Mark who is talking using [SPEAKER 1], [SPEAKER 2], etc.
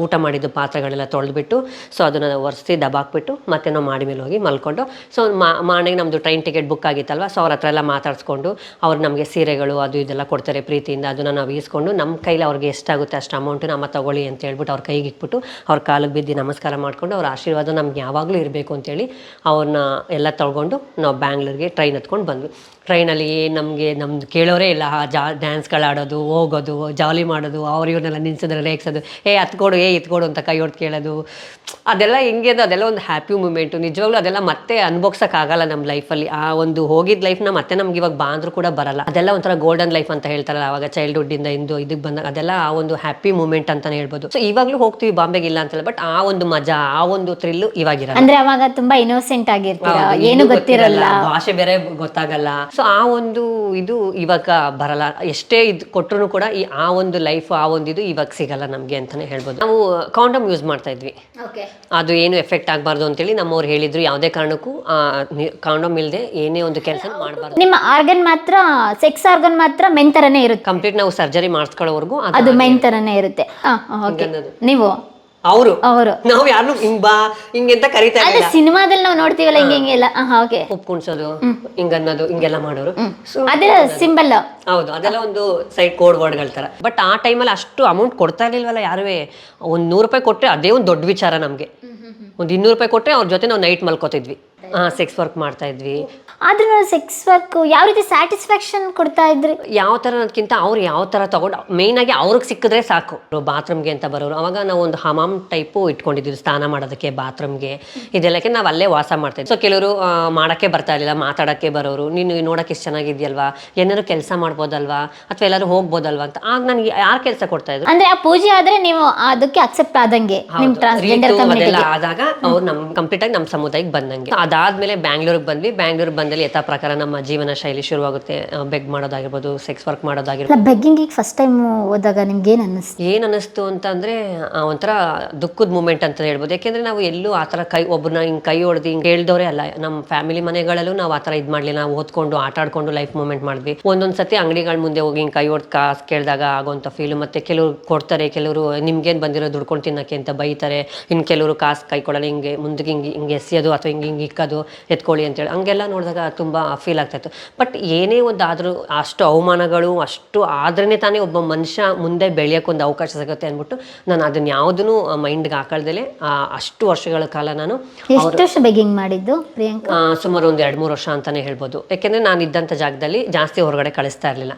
[SPEAKER 1] ಊಟ ಮಾಡಿದ್ದು ಪಾತ್ರೆಗಳೆಲ್ಲ ತೊಳೆದ್ಬಿಟ್ಟು ಸೊ ಅದನ್ನು ಒರೆಸಿ ದಬಾಕ್ಬಿಟ್ಟು ಮತ್ತೆ ನಾವು ಮಾಡಿ ಮೇಲೆ ಹೋಗಿ ಮಲ್ಕೊಂಡು ಸೊ ಮಾರ್ನಿಂಗ್ ನಮ್ಮದು ಟ್ರೈನ್ ಟಿಕೆಟ್ ಬುಕ್ ಆಗಿತ್ತಲ್ವ ಸೊ ಅವ್ರ ಹತ್ರ ಎಲ್ಲ ಮಾತಾಡಿಸ್ಕೊಂಡು ಅವ್ರು ನಮಗೆ ಸೀರೆಗಳು ಅದು ಇದೆಲ್ಲ ಕೊಡ್ತಾರೆ ಪ್ರೀತಿಯಿಂದ, ಅದನ್ನು ನಾವು ಈಸ್ಕೊಂಡು ನಮ್ಮ ಕೈಲಿ ಅವ್ರಿಗೆ ಎಷ್ಟಾಗುತ್ತೆ ಅಷ್ಟು ಅಮೌಂಟು ನಮ್ಮ ತಗೊಳ್ಳಿ ಅಂತ ಹೇಳ್ಬಿಟ್ಟು ಅವ್ರ ಕೈಗೆ ಇಟ್ಬಿಟ್ಟು ಅವ್ರ ಕಾಲಿಗೆ ಬಿದ್ದು ನಮಸ್ಕಾರ ಮಾಡಿಕೊಂಡು ಅವ್ರ ಆಶೀರ್ವಾದ ನಮ್ಗೆ ಯಾವಾಗಲೂ ಇರಬೇಕು ಅಂತೇಳಿ ಅವ್ರನ್ನ ಎಲ್ಲ ತೊಗೊಂಡು ನಾವು ಬ್ಯಾಂಗ್ಳೂರಿಗೆ ಟ್ರೈನ್ ಹತ್ಕೊಂಡು ಬಂದ್ವಿ. ಟ್ರೈನಲ್ಲಿ ನಮಗೆ ನಮ್ದು ಕೇಳೋರೇ ಇಲ್ಲ, ಡ್ಯಾನ್ಸ್ಗಳು ಆಡೋದು, ಹೋಗೋದು, ಜಾಲಿ ಮಾಡೋದು, ಅವ್ರು ಇವ್ರನ್ನೆಲ್ಲ ನಿಲ್ಸಿದ್ರೆ ರೇಗ್ಸೋದು, ಎತ್ಕೊಡು ಎತ್ಕೊಡು ಅಂತ ಕೈ ಹೊಡ್ದು ಕೇಳೋದು, ಅದೆಲ್ಲ ಹೆಂಗೆ ಅದು ಅದೆಲ್ಲ ಒಂದು ಹ್ಯಾಪಿ ಮೂಮೆಂಟು. ನಿಜವಾಗ್ಲೂ ಅದೆಲ್ಲ ಮತ್ತೆ ಅನುಭವಿಸೋಕ್ಕಾಗಲ್ಲ ನಮ್ಮ ಲೈಫಲ್ಲಿ. ಆ ಒಂದು ಹೋಗಿದ್ದ ಲೈಫ್ನ ಮತ್ತೆ ನಮ್ಗೆ ಇವಾಗ ಬಾ ಅಂದ್ರೂ ಕೂಡ ಬರಲ್ಲ. ಅದೆಲ್ಲ ಒಂಥರ ಗೋಲ್ಡನ್ ಲೈಫ್ ಅಂತ ಹೇಳ್ತಾರಲ್ಲ ಅವಾಗ ಚೈಲ್ಡ್ಹುಡ್ಡಿಂದ ಇದಕ್ಕೆ ಬಂದಾಗ ಅದೆಲ್ಲ ಆ ಒಂದು ಹ್ಯಾಪಿ ಮೂಮೆಂಟ್ ಅಂತಾನೆ ಹೇಳ್ಬೋದು. ಸೊ ಇವಾಗಲೂ ಹೋಗ್ತೀವಿ ಬಾಂಬೆಗೆ ಇಲ್ಲ ಅಂತಲ್ಲ, ಬಟ್ ಆ ಒಂದು ಮಜಾ ಆ ಒಂದು ಥ್ರಿಲ್ಲು ಇವಾಗಿರಲ್ಲ.
[SPEAKER 2] ಅಂದ್ರೆ ಅವಾಗ ತುಂಬಾ ಇನ್ನೋಸೆಂಟ್ ಆಗಿರ್ತೀರಾ, ಏನು ಗೊತ್ತಿರಲ್ಲ,
[SPEAKER 1] ಭಾಷೆ ಬೇರೆ ಗೊತ್ತಾಗಲ್ಲ. ಸೊ ಆ ಒಂದು ಇದು ಇವಾಗ ಬರಲ್ಲ. ಎಷ್ಟೇ ಇದು ಕೊಟ್ಟರು ಕೂಡ ಆ ಒಂದು ಲೈಫ್ ಆ ಒಂದು ಇದು ಇವಾಗ ಸಿಗಲ್ಲ ನಮಗೆ ಅಂತಾನೆ ಹೇಳ್ಬೋದು. ನಾವು ಕಾಂಡಮ್ ಯೂಸ್ ಮಾಡ್ತಾ ಇದ್ವಿ, ಅದು ಏನು ಎಫೆಕ್ಟ್ ಆಗಬಾರ್ದು ಅಂತೇಳಿ ನಮ್ಮವ್ರು ಹೇಳಿದ್ರು. ಯಾವುದೇ ಕಾರಣಕ್ಕೂ ಕಾಂಡಮ್ ಇಲ್ಲದೆ ಏನೇ ಒಂದು ಕೆಲಸ ಮಾಡಬಾರ್ದು.
[SPEAKER 2] ನಿಮ್ಮ ಆರ್ಗನ್ ಮಾತ್ರ, ಸೆಕ್ಸ್ ಆರ್ಗನ್ ಮಾತ್ರ ಮೆನ್ ತರನೇ ಇರುತ್ತೆ
[SPEAKER 1] ಕಂಪ್ಲೀಟ್. ನಾವು ಸರ್ಜರಿ ಮಾಡಿಸ್ಕೊಳ್ಳೋವರೆಗೂ
[SPEAKER 2] ಅದು ಮೆನ್ ತರನೇ ಇರುತ್ತೆ. ನೀವು
[SPEAKER 1] ಅವರು ನಾವು ಯಾರು ಹಿಂಗೆಂತ ಕರಿತಾ ಇಲ್ಲ.
[SPEAKER 2] ಸಿನಿಮಾದಲ್ಲಿ ನಾವು ನೋಡ್ತೀವಲ್ಲ ಹಿಂಗೆಲ್ಲ
[SPEAKER 1] ಉಪ್ಪು ಕುಣ್ಸೋದು ಹಿಂಗನ್ನೋದು ಹಿಂಗೆಲ್ಲ ಮಾಡೋರು,
[SPEAKER 2] ಅದೆಲ್ಲ ಸಿಂಬಲ್.
[SPEAKER 1] ಹೌದು, ಅದೆಲ್ಲ ಒಂದು ಸೈಡ್ ಕೋಡ್ ವರ್ಡ್ಗಳ ತರ. ಬಟ್ ಆ ಟೈಮಲ್ಲಿ ಅಷ್ಟು ಅಮೌಂಟ್ ಕೊಡ್ತಾ ಇರ್ಲಿಲ್ವಲ್ಲ ಯಾರುವೆ. ಒಂದು 100 ರೂಪಾಯಿ ಕೊಟ್ಟರೆ ಅದೇ ಒಂದು ದೊಡ್ಡ ವಿಚಾರ ನಮಗೆ. ಒಂದು 200 ರೂಪಾಯಿ ಕೊಟ್ಟರೆ ಅವ್ರ ಜೊತೆ ನಾವು ನೈಟ್ ಮಲ್ಕೋತಿದ್ವಿ, ಸೆಕ್ಸ್ ವರ್ಕ್ ಮಾಡ್ತಾ ಇದ್ವಿ.
[SPEAKER 2] ಆದ್ರೂ ಸೆಕ್ಸ್ ವರ್ಕ್ ಯಾವ ರೀತಿ ಸ್ಯಾಟಿಸ್ಫ್ಯಾಕ್ಷನ್ ಕೊಡ್ತಾ ಇದ್ರಿ?
[SPEAKER 1] ಯಾವ ಥರ ಅನ್ನೋದಕ್ಕಿಂತ ಅವ್ರು ಯಾವ ಥರ ತಗೊಂಡು ಮೇಯ್ನಾಗಿ ಅವ್ರಿಗೆ ಸಿಕ್ಕಿದ್ರೆ ಸಾಕು. ಬಾತ್ರೂಮ್ಗೆ ಅಂತ ಬರೋರು, ಅವಾಗ ನಾವು ಒಂದು ಹಮಾಮ್ ಟೈಪು ಇಟ್ಕೊಂಡಿದ್ವಿ ಸ್ನಾನ ಮಾಡೋದಕ್ಕೆ, ಬಾತ್ರೂಮ್ಗೆ ಇದೆಲ್ಲಕ್ಕೆ ನಾವು ಅಲ್ಲೇ ವಾಸ ಮಾಡ್ತಾ ಇದ್ವಿ. ಸೊ ಕೆಲವರು ಮಾಡೋಕ್ಕೆ ಬರ್ತಾ ಇರಲಿಲ್ಲ, ಮಾತಾಡೋಕ್ಕೆ ಬರೋರು, ನೀನು ನೋಡೋಕೆ ಎಷ್ಟು ಚೆನ್ನಾಗಿದ್ಯಲ್ವಾ, ಏನಾದ್ರು ಕೆಲಸ ಮಾಡ್ಬೋದಲ್ವಾ ಅಥವಾ ಎಲ್ಲರೂ ಹೋಗ್ಬೋದಲ್ವಾ ಅಂತ. ಆಗ ನನಗೆ ಯಾರು ಕೆಲಸ ಕೊಡ್ತಾ ಇದ್ರು
[SPEAKER 2] ಅಂದ್ರೆ ಆ ಪೂಜೆ ಆದ್ರೆ ನೀವು ಅದಕ್ಕೆ ಅಕ್ಸೆಪ್ಟ್ ಆದಂಗೆ, ನಿಮ್ಮ ಟ್ರಾನ್ಸ್ಜೆಂಡರ್ ಕಮ್ಯುನಿಟಿಗೆ
[SPEAKER 1] ಆದಾಗ ಅವ್ರು ಕಂಪ್ಲೀಟ್ ಆಗಿ ನಮ್ಮ ಸಮುದಾಯಕ್ಕೆ ಬಂದಂಗೆ. ಅದಾದ್ಮೇಲೆ ಬ್ಯಾಂಗ್ಳೂರಿಗೆ ಬಂದ್ವಿ. ಬ್ಯಾಂಗ್ಳೂರಿಗೆ ಬಂದಲ್ಲಿ ಯಥಾ ಪ್ರಕಾರ ನಮ್ಮ ಜೀವನ ಶೈಲಿ ಶುರುವಾಗುತ್ತೆ. ಬೆಗ್ ಮಾಡೋದಾಗಿರ್ಬೋದು, ಸೆಕ್ಸ್ ವರ್ಕ್ ಮಾಡೋದಾಗಿರ್ಬೋದು.
[SPEAKER 2] ಬೆಗ್ಗಿಂಗಿಗೆ ಫಸ್ಟ್ ಟೈಮ್ ಹೋದಾಗ ನಿಮ್ಗೆ
[SPEAKER 1] ಏನು ಅನ್ನಿಸ್ತು ಅಂತಂದ್ರೆ ಒಂಥರ ದುಃಖದ ಮೂಮೆಂಟ್ ಅಂತ ಹೇಳ್ಬೋದು. ಯಾಕೆಂದ್ರೆ ನಾವು ಎಲ್ಲೂ ಆ ಥರ ಒಬ್ಬರನ್ನ ಹಿಂಗೆ ಕೈ ಹೊಡೆದು ಹಿಂಗೆ ಹೇಳ್ದವ್ರೆ ಅಲ್ಲ. ನಮ್ಮ ಫ್ಯಾಮಿಲಿ ಮನೆಗಳಲ್ಲೂ ನಾವು ಆ ಥರ ಇದು ಮಾಡಲಿಲ್ಲ. ನಾವು ಓದ್ಕೊಂಡು ಆಟ ಆಡ್ಕೊಂಡು ಲೈಫ್ ಮೂಮೆಂಟ್ ಮಾಡಿದ್ವಿ. ಒಂದೊಂದು ಸತಿ ಅಂಗಡಿಗಳ ಮುಂದೆ ಹೋಗಿ ಹಿಂಗೆ ಕೈ ಹೊಡೆದು ಕಾಸು ಕೇಳಿದಾಗ ಆಗೋಂಥ ಫೀಲು. ಮತ್ತೆ ಕೆಲವರು ಕೊಡ್ತಾರೆ, ಕೆಲವರು ನಿಮ್ಗೇನು ಬಂದಿರೋ ದುಡ್ಕೊಂಡು ತಿನ್ನೋಕ್ಕೆ ಅಂತ ಬೈತಾರೆ. ಇನ್ನು ಕೆಲವರು ಕಾಸು ಕೈ ಕೊಡಲ್ಲ, ಹಿಂಗೆ ಮುಂದಕ್ಕೆ ಹಿಂಗೆ ಎಸೆಯೋದು ಅಥವಾ ಹಿಂಗೆ ಇಕ್ಕೋದು, ಎತ್ಕೊಳ್ಳಿ ಅಂತೇಳಿ ಹಂಗೆಲ್ಲ ನೋಡಿದಾಗ ತುಂಬ ಫೀಲ್ ಆಗ್ತಾಯಿತ್ತು. ಬಟ್ ಏನೇ ಒಂದು ಆದರೂ ಅಷ್ಟು ಅವಮಾನಗಳು ಅಷ್ಟು ಆದ್ರೇ ತಾನೇ ಒಬ್ಬ ಮನುಷ್ಯ ಮುಂದೆ ಬೆಳೆಯೋಕ್ಕೊಂದು ಅವಕಾಶ ಸಿಗುತ್ತೆ ಅಂದ್ಬಿಟ್ಟು ನಾನು ಅದನ್ನ ಯಾವುದೂ ಮೈಂಡ್ಗೆ ಹಾಕೊಳ್ದೇಲೆ ಅಷ್ಟು ವರ್ಷಗಳ ಕಾಲ ನಾನು.
[SPEAKER 2] ಎಷ್ಟು ವರ್ಷ ಬೆಗ್ಗಿಂಗ್ ಮಾಡಿದ್ದು ಪ್ರಿಯಾಂಕಾ?
[SPEAKER 1] ಸುಮಾರು ಒಂದು 2-3 ವರ್ಷ ಅಂತಾನೆ ಹೇಳ್ಬೋದು. ಯಾಕೆಂದರೆ ನಾನು ಇದ್ದಂಥ ಜಾಗದಲ್ಲಿ ಜಾಸ್ತಿ ಹೊರಗಡೆ ಕಳಿಸ್ತಾ ಇರಲಿಲ್ಲ.